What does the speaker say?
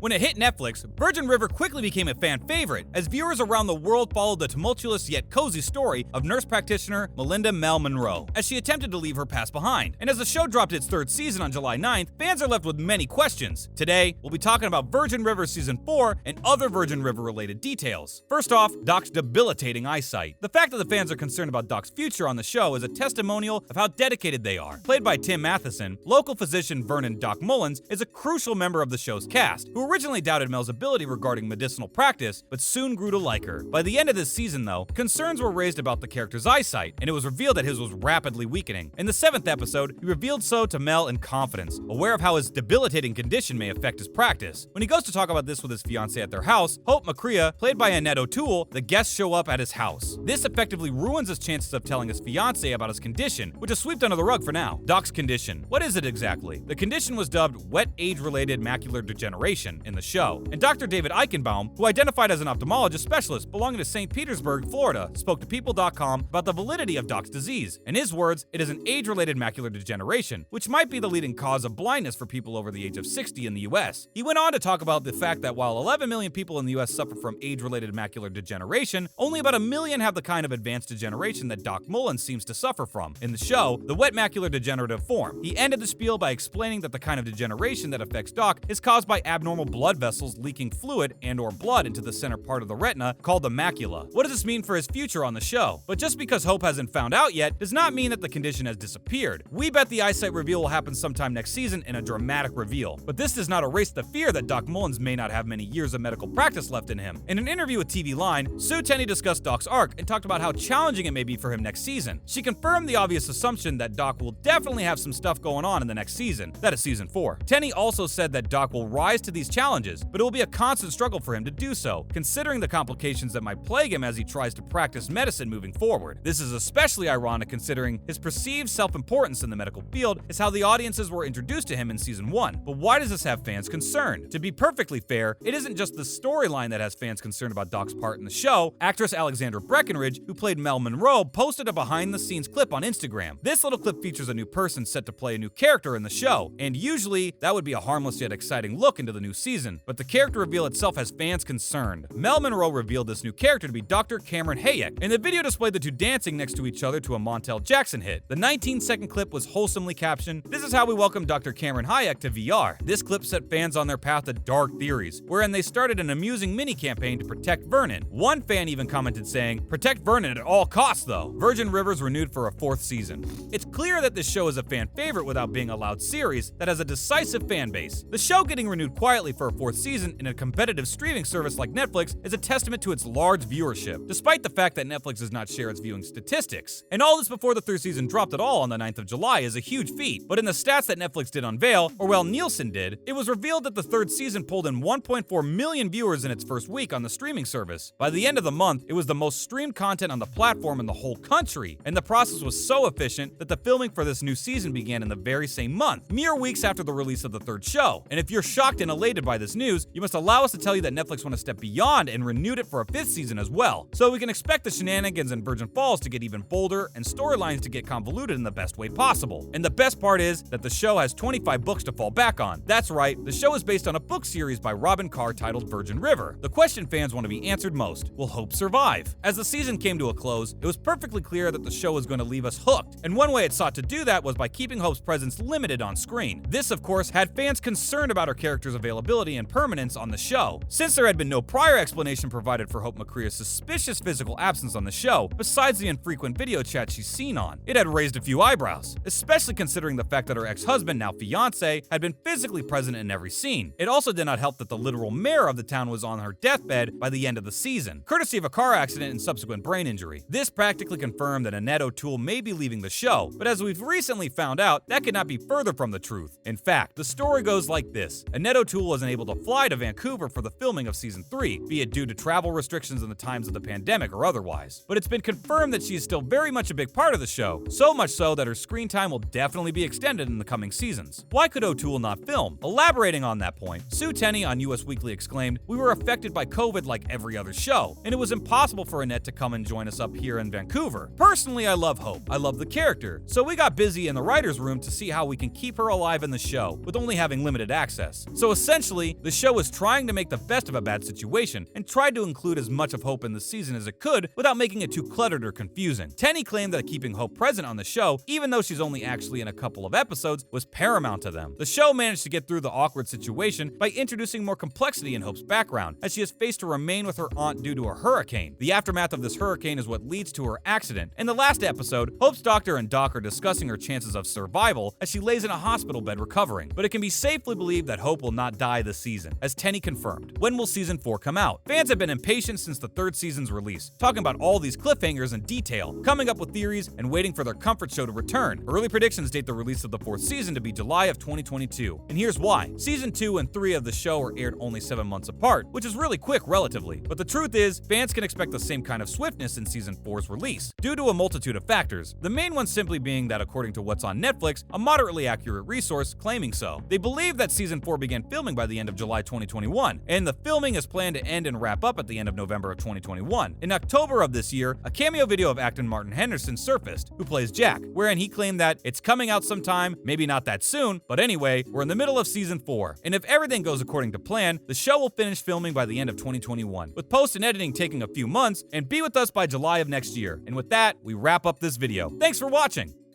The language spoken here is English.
When it hit Netflix, Virgin River quickly became a fan favorite, as viewers around the world followed the tumultuous yet cozy story of nurse practitioner Melinda Mel Monroe, as she attempted to leave her past behind. And as the show dropped its third season on July 9th, fans are left with many questions. Today, we'll be talking about Virgin River Season 4 and other Virgin River-related details. First off, Doc's debilitating eyesight. The fact that the fans are concerned about Doc's future on the show is a testimonial of how dedicated they are. Played by Tim Matheson, local physician Vernon Doc Mullins is a crucial member of the show's cast, who originally doubted Mel's ability regarding medicinal practice, but soon grew to like her. By the end of this season, though, concerns were raised about the character's eyesight, and it was revealed that his was rapidly weakening. In the 7th episode, he revealed so to Mel in confidence, aware of how his debilitating condition may affect his practice. When he goes to talk about this with his fiancée at their house, Hope McCrea, played by Annette O'Toole, the guests show up at his house. This effectively ruins his chances of telling his fiancée about his condition, which is swept under the rug for now. Doc's condition. What is it exactly? The condition was dubbed wet age-related macular degeneration in the show, and Dr. David Eichenbaum, who identified as an ophthalmologist specialist belonging to St. Petersburg, Florida, spoke to People.com about the validity of Doc's disease. In his words, it is an age-related macular degeneration, which might be the leading cause of blindness for people over the age of 60 in the US. He went on to talk about the fact that while 11 million people in the US suffer from age-related macular degeneration, only about 1 million have the kind of advanced degeneration that Doc Mullins seems to suffer from. In the show, the wet macular degenerative form. He ended the spiel by explaining that the kind of degeneration that affects Doc is caused by abnormal blood vessels leaking fluid and/or blood into the center part of the retina called the macula. What does this mean for his future on the show? But just because Hope hasn't found out yet does not mean that the condition has disappeared. We bet the eyesight reveal will happen sometime next season in a dramatic reveal. But this does not erase the fear that Doc Mullins may not have many years of medical practice left in him. In an interview with TV Line, Sue Tenney discussed Doc's arc and talked about how challenging it may be for him next season. She confirmed the obvious assumption that Doc will definitely have some stuff going on in the next season, that is season 4. Tenney also said that Doc will rise to these challenges, but it will be a constant struggle for him to do so, considering the complications that might plague him as he tries to practice medicine moving forward. This is especially ironic considering his perceived self-importance in the medical field is how the audiences were introduced to him in season 1. But why does this have fans concerned? To be perfectly fair, it isn't just the storyline that has fans concerned about Doc's part in the show. Actress Alexandra Breckenridge, who played Mel Monroe, posted a behind-the-scenes clip on Instagram. This little clip features a new person set to play a new character in the show, and usually that would be a harmless yet exciting look into the new season, but the character reveal itself has fans concerned. Mel Monroe revealed this new character to be Dr. Cameron Hayek, and the video displayed the two dancing next to each other to a Montel Jackson hit. The 19-second clip was wholesomely captioned, "This is how we welcome Dr. Cameron Hayek to VR." This clip set fans on their path to dark theories, wherein they started an amusing mini-campaign to protect Vernon. One fan even commented saying, "Protect Vernon at all costs though." Virgin River's renewed for a 4th season. It's clear that this show is a fan favorite without being a loud series that has a decisive fan base. The show getting renewed quietly for a 4th season in a competitive streaming service like Netflix is a testament to its large viewership, despite the fact that Netflix does not share its viewing statistics. And all this before the 3rd season dropped at all on the 9th of July is a huge feat. But in the stats that Netflix did unveil, or well Nielsen did, it was revealed that the 3rd season pulled in 1.4 million viewers in its first week on the streaming service. By the end of the month, it was the most streamed content on the platform in the whole country, and the process was so efficient that the filming for this new season began in the very same month, mere weeks after the release of the 3rd show. And if you're shocked and elated by this news, you must allow us to tell you that Netflix went a step beyond and renewed it for a 5th season as well. So we can expect the shenanigans in Virgin Falls to get even bolder and storylines to get convoluted in the best way possible. And the best part is that the show has 25 books to fall back on. That's right, the show is based on a book series by Robin Carr titled Virgin River. The question fans want to be answered most: will Hope survive? As the season came to a close, it was perfectly clear that the show was going to leave us hooked, and one way it sought to do that was by keeping Hope's presence limited on screen. This, of course, had fans concerned about her character's availability and permanence on the show. Since there had been no prior explanation provided for Hope McCrea's suspicious physical absence on the show, besides the infrequent video chats she's seen on, it had raised a few eyebrows, especially considering the fact that her ex-husband, now fiancé, had been physically present in every scene. It also did not help that the literal mayor of the town was on her deathbed by the end of the season, courtesy of a car accident and subsequent brain injury. This practically confirmed that Annette O'Toole may be leaving the show, but as we've recently found out, that could not be further from the truth. In fact, the story goes like this: Annette O'Toole wasn't able to fly to Vancouver for the filming of season 3, be it due to travel restrictions in the times of the pandemic or otherwise. But it's been confirmed that she is still very much a big part of the show, so much so that her screen time will definitely be extended in the coming seasons. Why could O'Toole not film? Elaborating on that point, Sue Tenney on US Weekly exclaimed, "We were affected by COVID like every other show, and it was impossible for Annette to come and join us up here in Vancouver. Personally, I love Hope. I love the character, so we got busy in the writer's room to see how we can keep her alive in the show, with only having limited access. So essentially, Essentially, the show was trying to make the best of a bad situation and tried to include as much of Hope in the season as it could without making it too cluttered or confusing. Tenny claimed that keeping Hope present on the show, even though she's only actually in a couple of episodes, was paramount to them. The show managed to get through the awkward situation by introducing more complexity in Hope's background, as she is faced to remain with her aunt due to a hurricane. The aftermath of this hurricane is what leads to her accident. In the last episode, Hope's doctor and Doc are discussing her chances of survival as she lays in a hospital bed recovering, but it can be safely believed that Hope will not die this season, as Tenny confirmed. When will season 4 come out? Fans have been impatient since the third season's release, talking about all these cliffhangers in detail, coming up with theories, and waiting for their comfort show to return. Early predictions date the release of the fourth season to be July of 2022, and here's why. Season 2 and 3 of the show are aired only 7 months apart, which is really quick relatively, but the truth is, fans can expect the same kind of swiftness in Season 4's release, due to a multitude of factors, the main one simply being that according to what's on Netflix, a moderately accurate resource claiming so. They believe that Season 4 began filming by the end of July 2021, and the filming is planned to end and wrap up at the end of November of 2021. In October of this year, a cameo video of actor Martin Henderson surfaced, who plays Jack, wherein he claimed that it's coming out sometime, maybe not that soon, but anyway, we're in the middle of Season 4, and if everything goes according to plan, the show will finish filming by the end of 2021, with post and editing taking a few months, and be with us by July of next year. And with that, we wrap up this video. Thanks for watching!